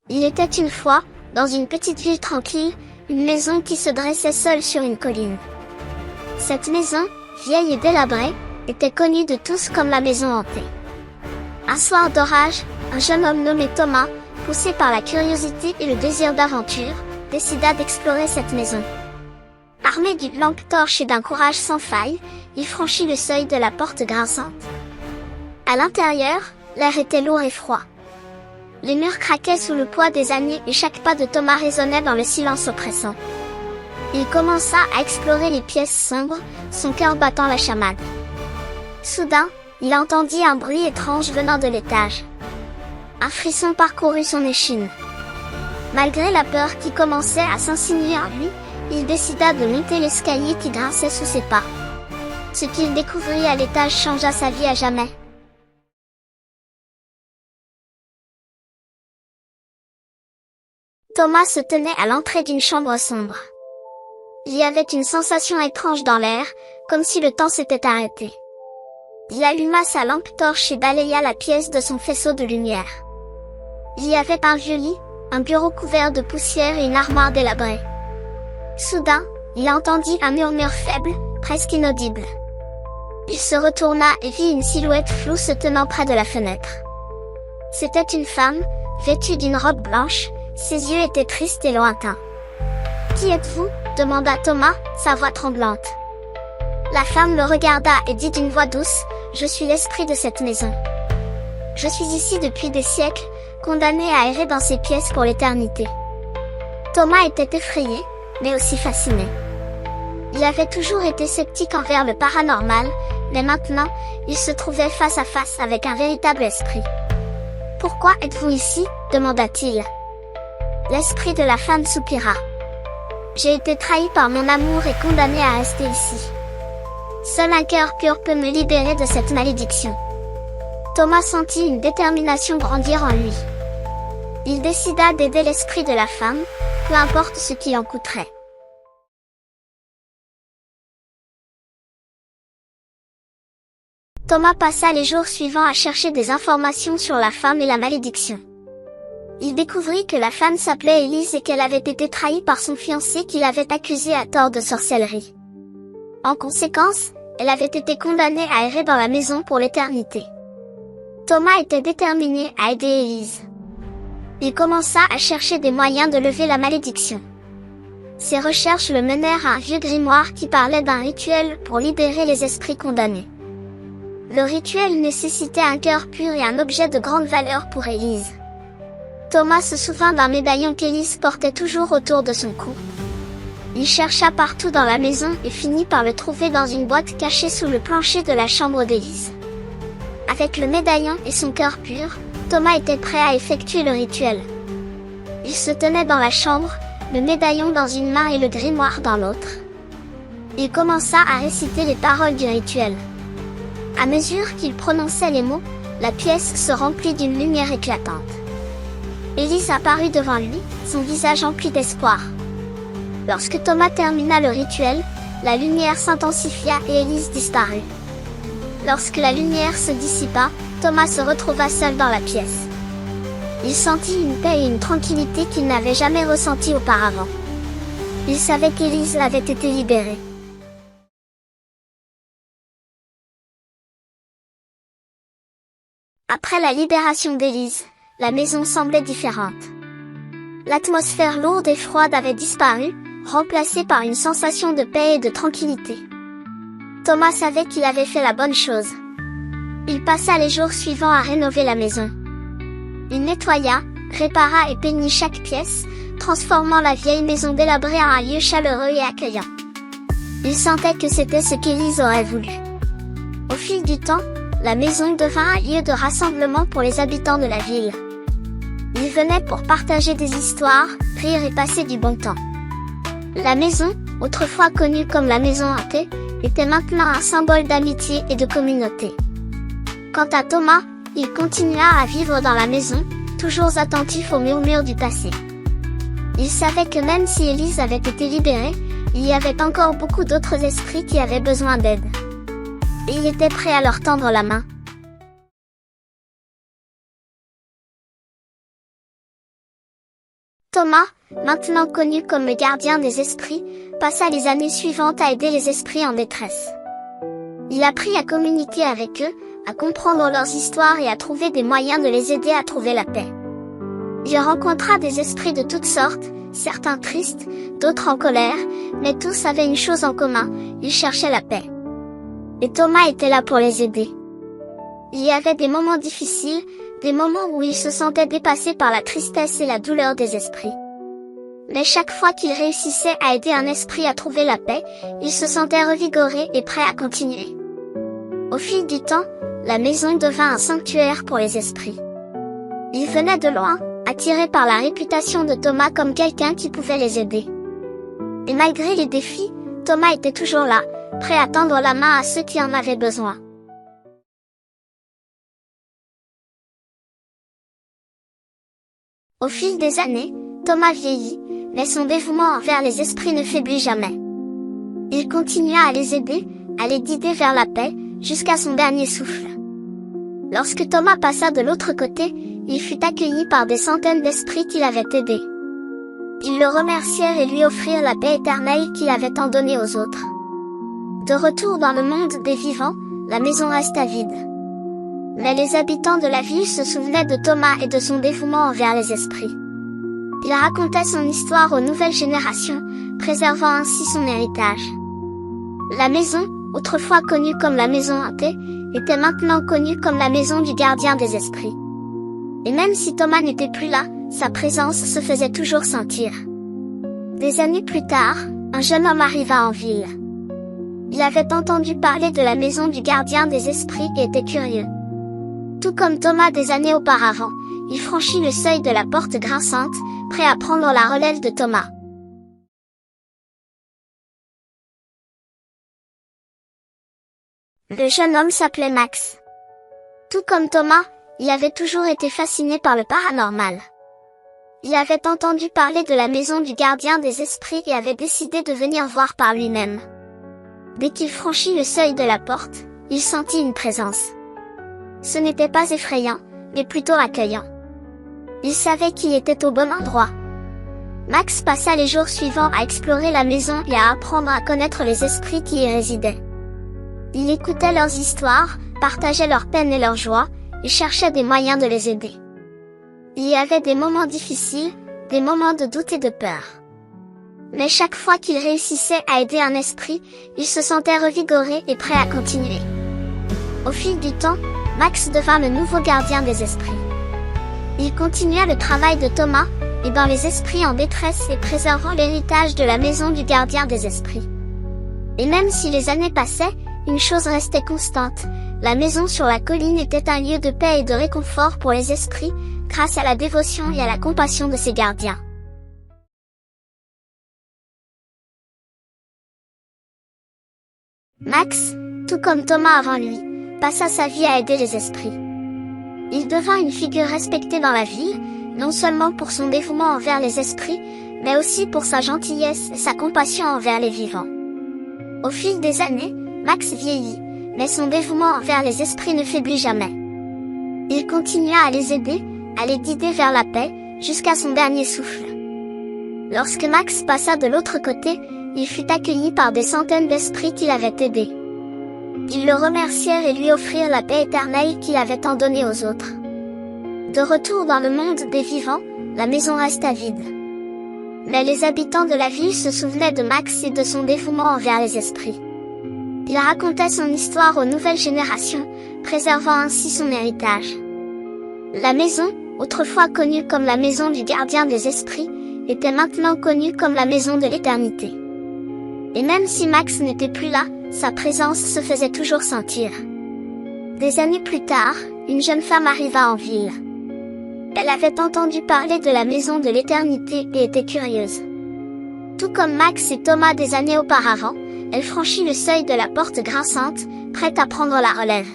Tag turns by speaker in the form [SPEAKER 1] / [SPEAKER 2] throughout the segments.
[SPEAKER 1] Il était une fois, dans une petite ville tranquille, une maison qui se dressait seule sur une colline. Cette maison, vieille et délabrée, était connue de tous comme la maison hantée. Un soir d'orage, un jeune homme nommé Thomas, poussé par la curiosité et le désir d'aventure, décida d'explorer cette maison. Armé d'une lampe torche et d'un courage sans faille, il franchit le seuil de la porte grinçante. À l'intérieur, l'air était lourd et froid. Les murs craquaient sous le poids des années et chaque pas de Thomas résonnait dans le silence oppressant. Il commença à explorer les pièces sombres, son cœur battant la chamade. Soudain, il entendit un bruit étrange venant de l'étage. Un frisson parcourut son échine. Malgré la peur qui commençait à s'insinuer en lui, il décida de monter l'escalier qui grinçait sous ses pas. Ce qu'il découvrit à l'étage changea sa vie à jamais. Thomas se tenait à l'entrée d'une chambre sombre. Il y avait une sensation étrange dans l'air, comme si le temps s'était arrêté. Il alluma sa lampe torche et balaya la pièce de son faisceau de lumière. Il y avait un vieux lit, un bureau couvert de poussière et une armoire délabrée. Soudain, il entendit un murmure faible, presque inaudible. Il se retourna et vit une silhouette floue se tenant près de la fenêtre. C'était une femme, vêtue d'une robe blanche, ses yeux étaient tristes et lointains. « Qui êtes-vous » demanda Thomas, sa voix tremblante. La femme le regarda et dit d'une voix douce, « Je suis l'esprit de cette maison. Je suis ici depuis des siècles, condamné à errer dans ces pièces pour l'éternité. » Thomas était effrayé, mais aussi fasciné. Il avait toujours été sceptique envers le paranormal, mais maintenant, il se trouvait face à face avec un véritable esprit. « Pourquoi êtes-vous ici » demanda-t-il. L'esprit de la femme soupira. « J'ai été trahi par mon amour et condamné à rester ici. Seul un cœur pur peut me libérer de cette malédiction. » Thomas sentit une détermination grandir en lui. Il décida d'aider l'esprit de la femme, peu importe ce qui en coûterait. Thomas passa les jours suivants à chercher des informations sur la femme et la malédiction. Il découvrit que la femme s'appelait Élise et qu'elle avait été trahie par son fiancé qui l'avait accusée à tort de sorcellerie. En conséquence, elle avait été condamnée à errer dans la maison pour l'éternité. Thomas était déterminé à aider Élise. Il commença à chercher des moyens de lever la malédiction. Ses recherches le menèrent à un vieux grimoire qui parlait d'un rituel pour libérer les esprits condamnés. Le rituel nécessitait un cœur pur et un objet de grande valeur pour Élise. Thomas se souvint d'un médaillon qu'Élise portait toujours autour de son cou. Il chercha partout dans la maison et finit par le trouver dans une boîte cachée sous le plancher de la chambre d'Élise. Avec le médaillon et son cœur pur, Thomas était prêt à effectuer le rituel. Il se tenait dans la chambre, le médaillon dans une main et le grimoire dans l'autre. Il commença à réciter les paroles du rituel. À mesure qu'il prononçait les mots, la pièce se remplit d'une lumière éclatante. Élise apparut devant lui, son visage empli d'espoir. Lorsque Thomas termina le rituel, la lumière s'intensifia et Élise disparut. Lorsque la lumière se dissipa, Thomas se retrouva seul dans la pièce. Il sentit une paix et une tranquillité qu'il n'avait jamais ressenties auparavant. Il savait qu'Élise avait été libérée. Après la libération d'Élise, la maison semblait différente. L'atmosphère lourde et froide avait disparu, remplacée par une sensation de paix et de tranquillité. Thomas savait qu'il avait fait la bonne chose. Il passa les jours suivants à rénover la maison. Il nettoya, répara et peignit chaque pièce, transformant la vieille maison délabrée en un lieu chaleureux et accueillant. Il sentait que c'était ce qu'Élise aurait voulu. Au fil du temps, la maison devint un lieu de rassemblement pour les habitants de la ville. Ils venaient pour partager des histoires, rire et passer du bon temps. La maison, autrefois connue comme la maison hantée, était maintenant un symbole d'amitié et de communauté. Quant à Thomas, il continua à vivre dans la maison, toujours attentif aux murmures du passé. Il savait que même si Élise avait été libérée, il y avait encore beaucoup d'autres esprits qui avaient besoin d'aide. Et il était prêt à leur tendre la main. Thomas, maintenant connu comme le gardien des esprits, passa les années suivantes à aider les esprits en détresse. Il apprit à communiquer avec eux, à comprendre leurs histoires et à trouver des moyens de les aider à trouver la paix. Il rencontra des esprits de toutes sortes, certains tristes, d'autres en colère, mais tous avaient une chose en commun, ils cherchaient la paix. Et Thomas était là pour les aider. Il y avait des moments difficiles, des moments où il se sentait dépassé par la tristesse et la douleur des esprits. Mais chaque fois qu'il réussissait à aider un esprit à trouver la paix, il se sentait revigoré et prêt à continuer. Au fil du temps, la maison devint un sanctuaire pour les esprits. Ils venaient de loin, attirés par la réputation de Thomas comme quelqu'un qui pouvait les aider. Et malgré les défis, Thomas était toujours là, prêt à tendre la main à ceux qui en avaient besoin. Au fil des années, Thomas vieillit, mais son dévouement envers les esprits ne faiblit jamais. Il continua à les aider, à les guider vers la paix, jusqu'à son dernier souffle. Lorsque Thomas passa de l'autre côté, il fut accueilli par des centaines d'esprits qui l'avaient aidé. Ils le remercièrent et lui offrirent la paix éternelle qu'il avait tant donnée aux autres. De retour dans le monde des vivants, la maison resta vide. Mais les habitants de la ville se souvenaient de Thomas et de son dévouement envers les esprits. Il racontait son histoire aux nouvelles générations, préservant ainsi son héritage. La maison, autrefois connue comme la maison hantée, était maintenant connue comme la maison du gardien des esprits. Et même si Thomas n'était plus là, sa présence se faisait toujours sentir. Des années plus tard, un jeune homme arriva en ville. Il avait entendu parler de la maison du gardien des esprits et était curieux. Tout comme Thomas des années auparavant, il franchit le seuil de la porte grinçante, prêt à prendre la relève de Thomas. Le jeune homme s'appelait Max. Tout comme Thomas, il avait toujours été fasciné par le paranormal. Il avait entendu parler de la maison du gardien des esprits et avait décidé de venir voir par lui-même. Dès qu'il franchit le seuil de la porte, il sentit une présence. Ce n'était pas effrayant, mais plutôt accueillant. Il savait qu'il était au bon endroit. Max passa les jours suivants à explorer la maison et à apprendre à connaître les esprits qui y résidaient. Il écoutait leurs histoires, partageait leurs peines et leurs joies, et cherchait des moyens de les aider. Il y avait des moments difficiles, des moments de doute et de peur. Mais chaque fois qu'il réussissait à aider un esprit, il se sentait revigoré et prêt à continuer. Au fil du temps, Max devint le nouveau gardien des esprits. Il continua le travail de Thomas, aidant les esprits en détresse et préservant l'héritage de la maison du gardien des esprits. Et même si les années passaient, une chose restait constante, la maison sur la colline était un lieu de paix et de réconfort pour les esprits, grâce à la dévotion et à la compassion de ses gardiens. Max, tout comme Thomas avant lui, passa sa vie à aider les esprits. Il devint une figure respectée dans la ville, non seulement pour son dévouement envers les esprits, mais aussi pour sa gentillesse et sa compassion envers les vivants. Au fil des années, Max vieillit, mais son dévouement envers les esprits ne faiblit jamais. Il continua à les aider, à les guider vers la paix, jusqu'à son dernier souffle. Lorsque Max passa de l'autre côté, il fut accueilli par des centaines d'esprits qui l'avaient aidé. Ils le remercièrent et lui offrirent la paix éternelle qu'il avait tant donnée aux autres. De retour dans le monde des vivants, la maison resta vide. Mais les habitants de la ville se souvenaient de Max et de son dévouement envers les esprits. Il racontait son histoire aux nouvelles générations, préservant ainsi son héritage. La maison, autrefois connue comme la maison du gardien des esprits, était maintenant connue comme la maison de l'éternité. Et même si Max n'était plus là, sa présence se faisait toujours sentir. Des années plus tard, une jeune femme arriva en ville. Elle avait entendu parler de la maison de l'éternité et était curieuse. Tout comme Max et Thomas des années auparavant, elle franchit le seuil de la porte grinçante, prête à prendre la relève.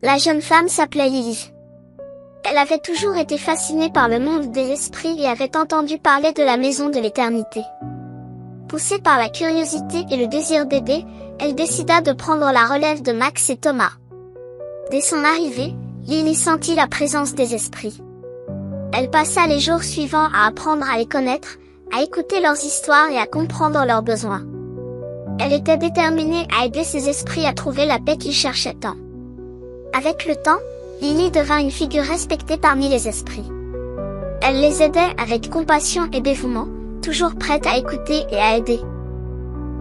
[SPEAKER 1] La jeune femme s'appelait Lily. Elle avait toujours été fascinée par le monde des esprits et avait entendu parler de la maison de l'éternité. Poussée par la curiosité et le désir d'aider, elle décida de prendre la relève de Max et Thomas. Dès son arrivée, Lily sentit la présence des esprits. Elle passa les jours suivants à apprendre à les connaître, à écouter leurs histoires et à comprendre leurs besoins. Elle était déterminée à aider ces esprits à trouver la paix qu'ils cherchaient tant. Avec le temps, Lily devint une figure respectée parmi les esprits. Elle les aidait avec compassion et dévouement, toujours prête à écouter et à aider.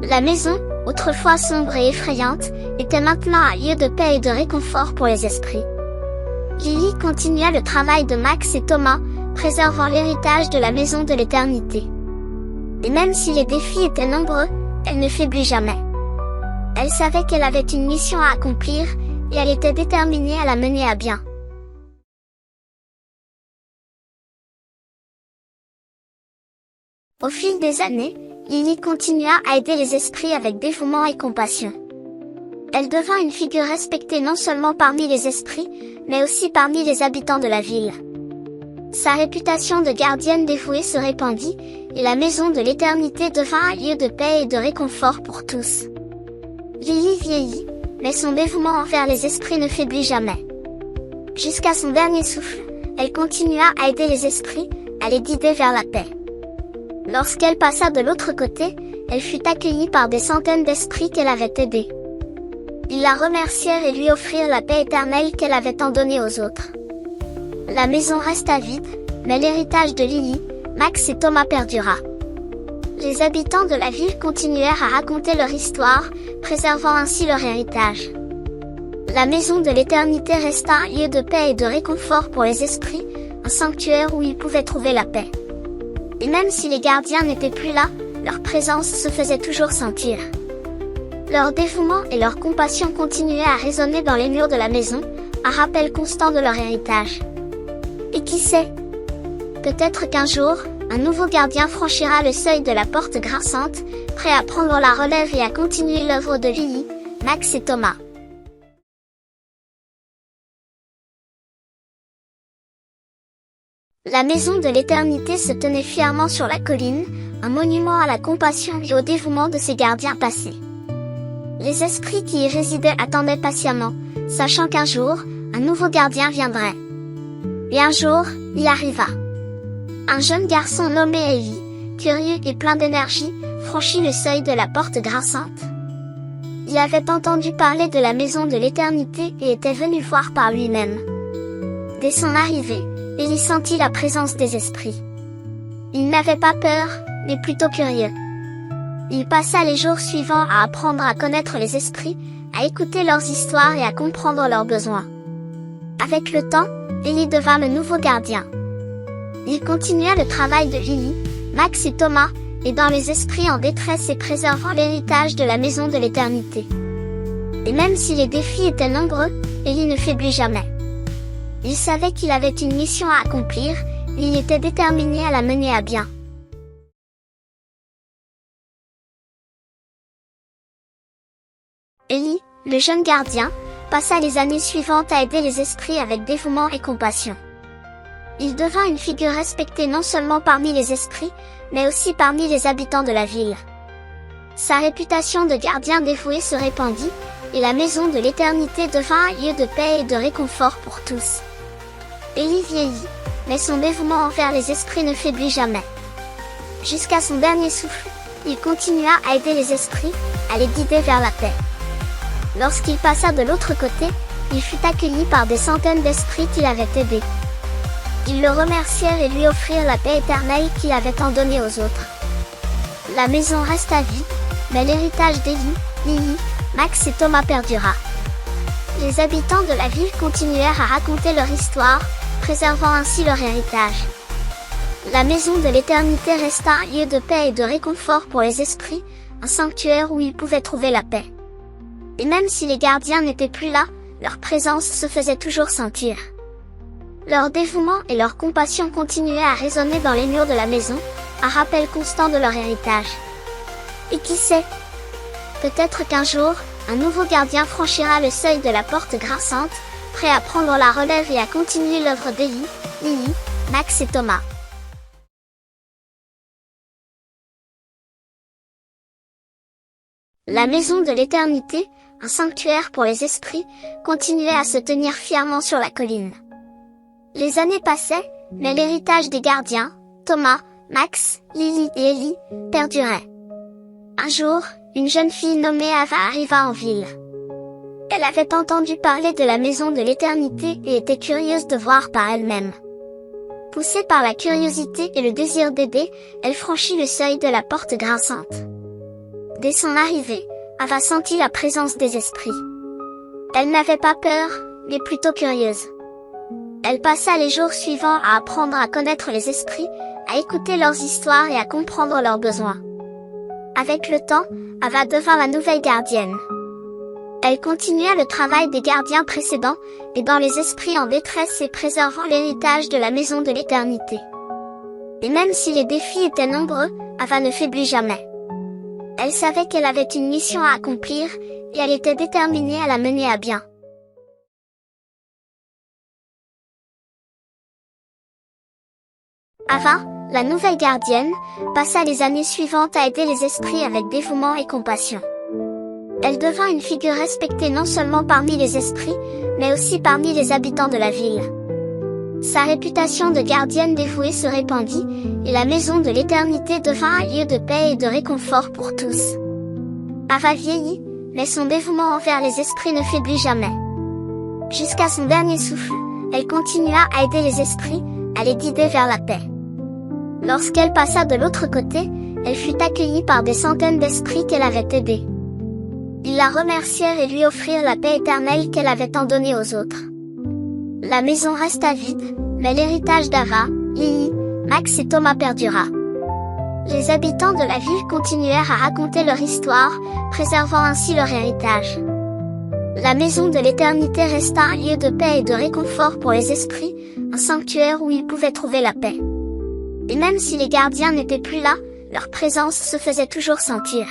[SPEAKER 1] La maison, autrefois sombre et effrayante, était maintenant un lieu de paix et de réconfort pour les esprits. Lily continua le travail de Max et Thomas, préservant l'héritage de la maison de l'éternité. Et même si les défis étaient nombreux, elle ne faiblit jamais. Elle savait qu'elle avait une mission à accomplir, et elle était déterminée à la mener à bien. Au fil des années, Lily continua à aider les esprits avec dévouement et compassion. Elle devint une figure respectée non seulement parmi les esprits, mais aussi parmi les habitants de la ville. Sa réputation de gardienne dévouée se répandit, et la maison de l'éternité devint un lieu de paix et de réconfort pour tous. Lily vieillit, mais son dévouement envers les esprits ne faiblit jamais. Jusqu'à son dernier souffle, elle continua à aider les esprits, à les guider vers la paix. Lorsqu'elle passa de l'autre côté, elle fut accueillie par des centaines d'esprits qu'elle avait aidés. Ils la remercièrent et lui offrirent la paix éternelle qu'elle avait tant donnée aux autres. La maison resta vide, mais l'héritage de Lily, Max et Thomas perdura. Les habitants de la ville continuèrent à raconter leur histoire, préservant ainsi leur héritage. La maison de l'éternité resta un lieu de paix et de réconfort pour les esprits, un sanctuaire où ils pouvaient trouver la paix. Et même si les gardiens n'étaient plus là, leur présence se faisait toujours sentir. Leur dévouement et leur compassion continuaient à résonner dans les murs de la maison, un rappel constant de leur héritage. Et qui sait? Peut-être qu'un jour, un nouveau gardien franchira le seuil de la porte grinçante, prêt à prendre la relève et à continuer l'œuvre de Lily, Max et Thomas. La maison de l'éternité se tenait fièrement sur la colline, un monument à la compassion et au dévouement de ses gardiens passés. Les esprits qui y résidaient attendaient patiemment, sachant qu'un jour, un nouveau gardien viendrait. Et un jour, il arriva. Un jeune garçon nommé Ellie, curieux et plein d'énergie, franchit le seuil de la porte grinçante. Il avait entendu parler de la maison de l'éternité et était venu voir par lui-même. Dès son arrivée, Ellie sentit la présence des esprits. Il n'avait pas peur, mais plutôt curieux. Il passa les jours suivants à apprendre à connaître les esprits, à écouter leurs histoires et à comprendre leurs besoins. Avec le temps, Ellie devint le nouveau gardien. Il continua le travail de Lily, Max et Thomas, aidant les esprits en détresse et préservant l'héritage de la maison de l'éternité. Et même si les défis étaient nombreux, Ellie ne faiblit jamais. Il savait qu'il avait une mission à accomplir, et il était déterminé à la mener à bien. Ellie, le jeune gardien, passa les années suivantes à aider les esprits avec dévouement et compassion. Il devint une figure respectée non seulement parmi les esprits, mais aussi parmi les habitants de la ville. Sa réputation de gardien dévoué se répandit, et la maison de l'éternité devint un lieu de paix et de réconfort pour tous. Ellie vieillit, mais son dévouement envers les esprits ne faiblit jamais. Jusqu'à son dernier souffle, il continua à aider les esprits, à les guider vers la paix. Lorsqu'il passa de l'autre côté, il fut accueilli par des centaines d'esprits qui l'avaient aidé. Ils le remercièrent et lui offrirent la paix éternelle qu'il avait tant donnée aux autres. La maison resta vide, mais l'héritage d'Ellie, Lily, Max et Thomas perdura. Les habitants de la ville continuèrent à raconter leur histoire, préservant ainsi leur héritage. La maison de l'éternité resta un lieu de paix et de réconfort pour les esprits, un sanctuaire où ils pouvaient trouver la paix. Et même si les gardiens n'étaient plus là, leur présence se faisait toujours sentir. Leur dévouement et leur compassion continuaient à résonner dans les murs de la maison, un rappel constant de leur héritage. Et qui sait? Peut-être qu'un jour, un nouveau gardien franchira le seuil de la porte grinçante, prêt à prendre la relève et à continuer l'œuvre d'Ellie, Lily, Max et Thomas. La maison de l'éternité, un sanctuaire pour les esprits, continuait à se tenir fièrement sur la colline. Les années passaient, mais l'héritage des gardiens, Thomas, Max, Lily et Ellie, perdurait. Un jour, une jeune fille nommée Ava arriva en ville. Elle avait entendu parler de la maison de l'éternité et était curieuse de voir par elle-même. Poussée par la curiosité et le désir d'aider, elle franchit le seuil de la porte grinçante. Dès son arrivée, Ava sentit la présence des esprits. Elle n'avait pas peur, mais plutôt curieuse. Elle passa les jours suivants à apprendre à connaître les esprits, à écouter leurs histoires et à comprendre leurs besoins. Avec le temps, Ava devint la nouvelle gardienne. Elle continua le travail des gardiens précédents, aidant les esprits en détresse et préservant l'héritage de la maison de l'éternité. Et même si les défis étaient nombreux, Ava ne faiblit jamais. Elle savait qu'elle avait une mission à accomplir, et elle était déterminée à la mener à bien. Ava, la nouvelle gardienne, passa les années suivantes à aider les esprits avec dévouement et compassion. Elle devint une figure respectée non seulement parmi les esprits, mais aussi parmi les habitants de la ville. Sa réputation de gardienne dévouée se répandit, et la maison de l'éternité devint un lieu de paix et de réconfort pour tous. Ava vieillit, mais son dévouement envers les esprits ne faiblit jamais. Jusqu'à son dernier souffle, elle continua à aider les esprits, à les guider vers la paix. Lorsqu'elle passa de l'autre côté, elle fut accueillie par des centaines d'esprits qu'elle avait aidés. Ils la remercièrent et lui offrirent la paix éternelle qu'elle avait tant donnée aux autres. La maison resta vide, mais l'héritage d'Ava, Lily, Max et Thomas perdura. Les habitants de la ville continuèrent à raconter leur histoire, préservant ainsi leur héritage. La maison de l'éternité resta un lieu de paix et de réconfort pour les esprits, un sanctuaire où ils pouvaient trouver la paix. Et même si les gardiens n'étaient plus là, leur présence se faisait toujours sentir.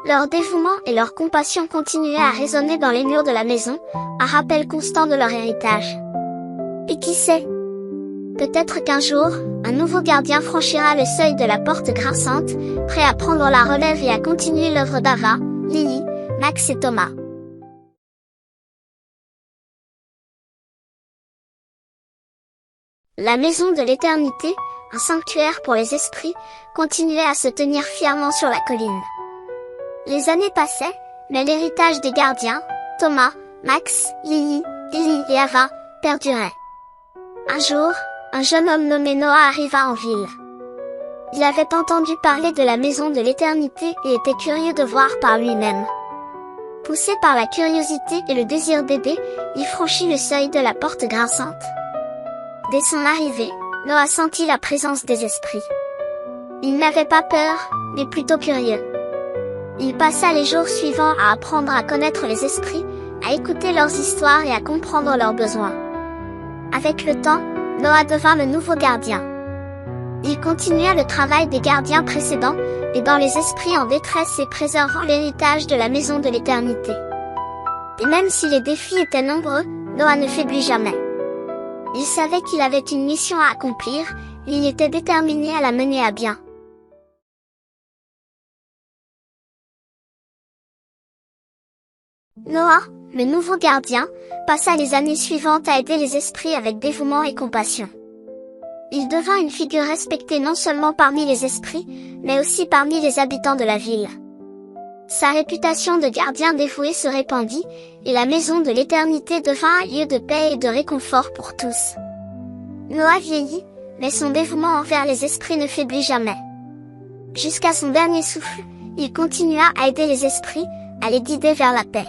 [SPEAKER 1] Leur dévouement et leur compassion continuaient à résonner dans les murs de la maison, un rappel constant de leur héritage. Et qui sait? Peut-être qu'un jour, un nouveau gardien franchira le seuil de la porte grinçante, prêt à prendre la relève et à continuer l'œuvre d'Ava, Lily, Max et Thomas. La maison de l'éternité, un sanctuaire pour les esprits, continuait à se tenir fièrement sur la colline. Les années passaient, mais l'héritage des gardiens, Thomas, Max, Lily, Ellie et Ava, perdurait. Un jour, un jeune homme nommé Noah arriva en ville. Il avait entendu parler de la maison de l'éternité et était curieux de voir par lui-même. Poussé par la curiosité et le désir d'aider, il franchit le seuil de la porte grinçante. Dès son arrivée, Noah sentit la présence des esprits. Il n'avait pas peur, mais plutôt curieux. Il passa les jours suivants à apprendre à connaître les esprits, à écouter leurs histoires et à comprendre leurs besoins. Avec le temps, Noah devint le nouveau gardien. Il continua le travail des gardiens précédents, aidant les esprits en détresse et préservant l'héritage de la maison de l'éternité. Et même si les défis étaient nombreux, Noah ne faiblit jamais. Il savait qu'il avait une mission à accomplir, et il était déterminé à la mener à bien. Noah, le nouveau gardien, passa les années suivantes à aider les esprits avec dévouement et compassion. Il devint une figure respectée non seulement parmi les esprits, mais aussi parmi les habitants de la ville. Sa réputation de gardien dévoué se répandit, et la maison de l'éternité devint un lieu de paix et de réconfort pour tous. Noah vieillit, mais son dévouement envers les esprits ne faiblit jamais. Jusqu'à son dernier souffle, il continua à aider les esprits, à les guider vers la paix.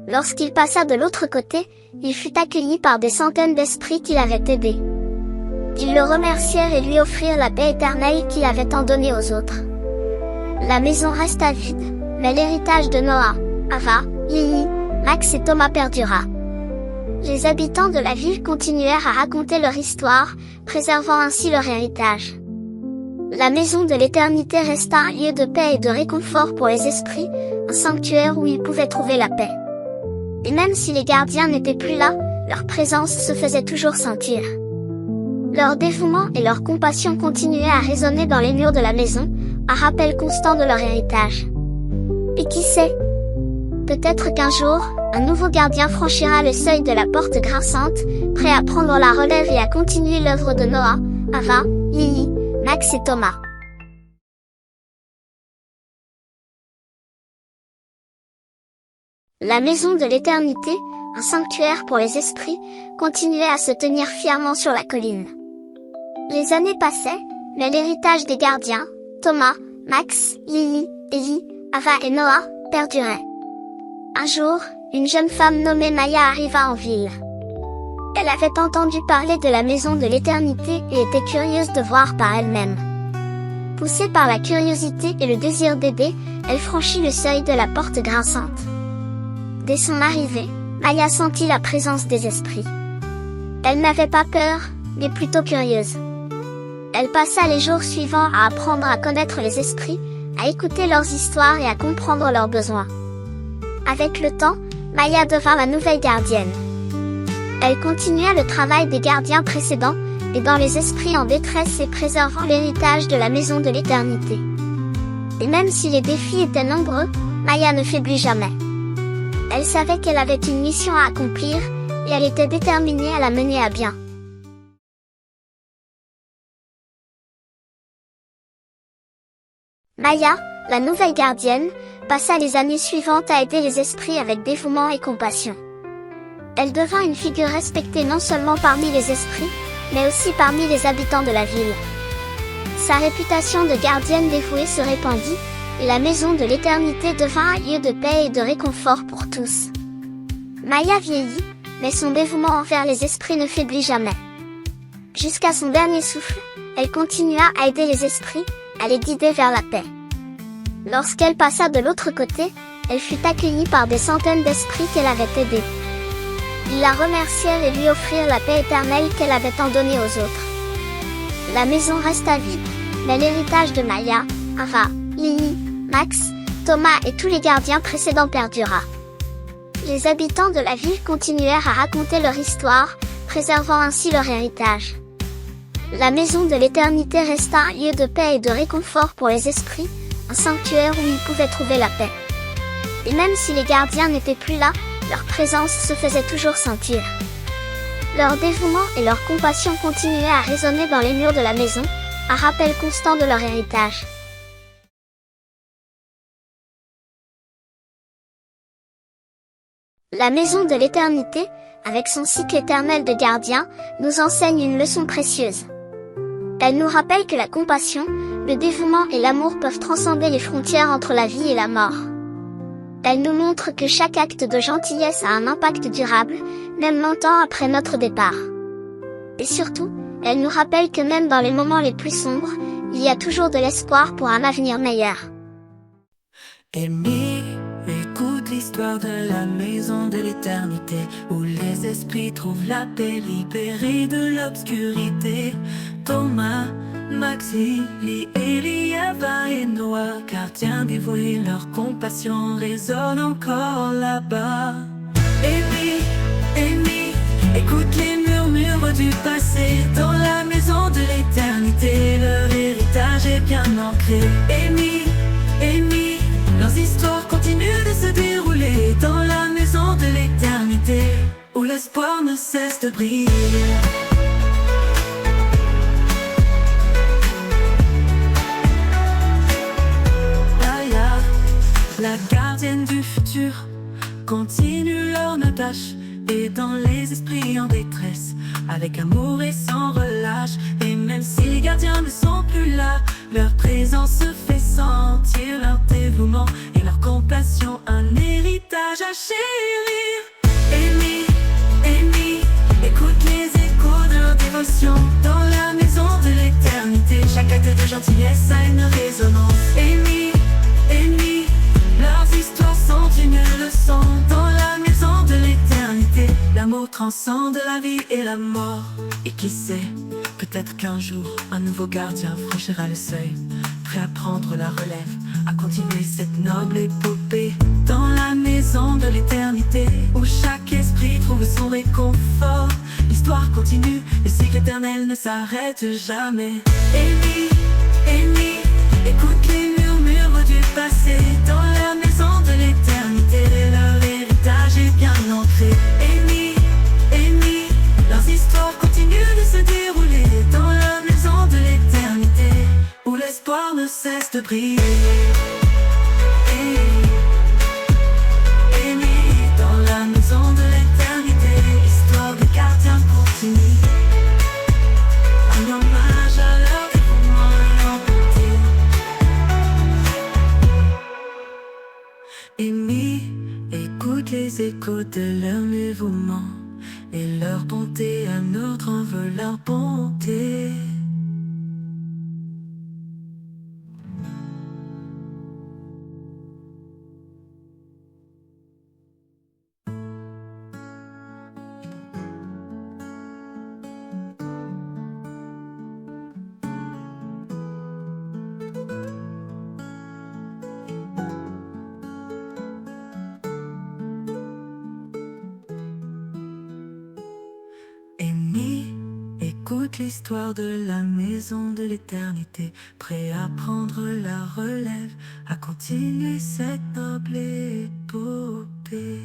[SPEAKER 1] Lorsqu'il passa de l'autre côté, il fut accueilli par des centaines d'esprits qui l'avaient aidé. Ils le remercièrent et lui offrirent la paix éternelle qu'il avait tant donnée aux autres. La maison resta vide, mais l'héritage de Noah, Ava, Lily, Max et Thomas perdura. Les habitants de la ville continuèrent à raconter leur histoire, préservant ainsi leur héritage. La maison de l'éternité resta un lieu de paix et de réconfort pour les esprits, un sanctuaire où ils pouvaient trouver la paix. Et même si les gardiens n'étaient plus là, leur présence se faisait toujours sentir. Leur dévouement et leur compassion continuaient à résonner dans les murs de la maison, un rappel constant de leur héritage. Et qui sait? Peut-être qu'un jour, un nouveau gardien franchira le seuil de la porte grinçante, prêt à prendre la relève et à continuer l'œuvre de Noah, Ava, Lily, Max et Thomas. La maison de l'éternité, un sanctuaire pour les esprits, continuait à se tenir fièrement sur la colline. Les années passaient, mais l'héritage des gardiens, Thomas, Max, Lily, Ellie, Ava et Noah, perdurait. Un jour, une jeune femme nommée Maya arriva en ville. Elle avait entendu parler de la maison de l'éternité et était curieuse de voir par elle-même. Poussée par la curiosité et le désir d'aider, elle franchit le seuil de la porte grinçante. Dès son arrivée, Maya sentit la présence des esprits. Elle n'avait pas peur, mais plutôt curieuse. Elle passa les jours suivants à apprendre à connaître les esprits, à écouter leurs histoires et à comprendre leurs besoins. Avec le temps, Maya devint la nouvelle gardienne. Elle continua le travail des gardiens précédents, aidant les esprits en détresse et préservant l'héritage de la maison de l'éternité. Et même si les défis étaient nombreux, Maya ne faiblit jamais. Elle savait qu'elle avait une mission à accomplir, et elle était déterminée à la mener à bien. Maya, la nouvelle gardienne, passa les années suivantes à aider les esprits avec dévouement et compassion. Elle devint une figure respectée non seulement parmi les esprits, mais aussi parmi les habitants de la ville. Sa réputation de gardienne dévouée se répandit, et la maison de l'éternité devint un lieu de paix et de réconfort pour tous. Maya vieillit, mais son dévouement envers les esprits ne faiblit jamais. Jusqu'à son dernier souffle, elle continua à aider les esprits, à les guider vers la paix. Lorsqu'elle passa de l'autre côté, elle fut accueillie par des centaines d'esprits qu'elle avait aidés. Ils la remercièrent et lui offrirent la paix éternelle qu'elle avait tant donnée aux autres. La maison resta vide, mais l'héritage de Maya, Ava, Lily, Max, Thomas et tous les gardiens précédents perdura. Les habitants de la ville continuèrent à raconter leur histoire, préservant ainsi leur héritage. La maison de l'éternité resta un lieu de paix et de réconfort pour les esprits, un sanctuaire où ils pouvaient trouver la paix. Et même si les gardiens n'étaient plus là, leur présence se faisait toujours sentir. Leur dévouement et leur compassion continuaient à résonner dans les murs de la maison, un rappel constant de leur héritage. La maison de l'éternité, avec son cycle éternel de gardiens, nous enseigne une leçon précieuse. Elle nous rappelle que la compassion, le dévouement et l'amour peuvent transcender les frontières entre la vie et la mort. Elle nous montre que chaque acte de gentillesse a un impact durable, même longtemps après notre départ. Et surtout, elle nous rappelle que même dans les moments les plus sombres, il y a toujours de l'espoir pour un avenir meilleur.
[SPEAKER 2] Amy, écoute l'histoire de la maison de l'éternité, où les esprits trouvent la paix, libérés de l'obscurité. Thomas, Maxi, Ellie, Ava et Noah, gardiens dévoués, leur compassion résonne encore là-bas. Amy, écoute les murmures du passé, dans la maison de l'éternité, leur héritage est bien ancré. Amy, leurs histoires continuent de se dérouler, dans la maison de l'éternité, où l'espoir ne cesse de briller. La gardienne du futur continue leur tâche, aidant les esprits en détresse, avec amour et sans relâche. Et même si les gardiens ne sont plus là, leur présence se fait sentir, leur dévouement et leur compassion, un héritage à chérir. Amy, écoute les échos de leur dévotion, dans la maison de l'éternité, chaque acte de gentillesse a une résonance. Amy, leurs histoires sont une leçon, dans la maison de l'éternité. L'amour transcende la vie et la mort. Et qui sait, peut-être qu'un jour, un nouveau gardien franchira le seuil, prêt à prendre la relève, à continuer cette noble épopée. Dans la maison de l'éternité, où chaque esprit trouve son réconfort, l'histoire continue, le cycle éternel ne s'arrête jamais. Amy, écoute les murmures du passé, dans la maison de l'éternité, ne cesse de briller. Émis dans la maison de l'éternité, l'histoire des gardiens continue. Un hommage à leur dévouement et leur bonté. Émis, écoute les échos de leur dévouement et leur bonté, un autre en veut leur bonté. Émis, écoute l'histoire de la maison de l'éternité, prêt à prendre la relève, à continuer cette noble épopée.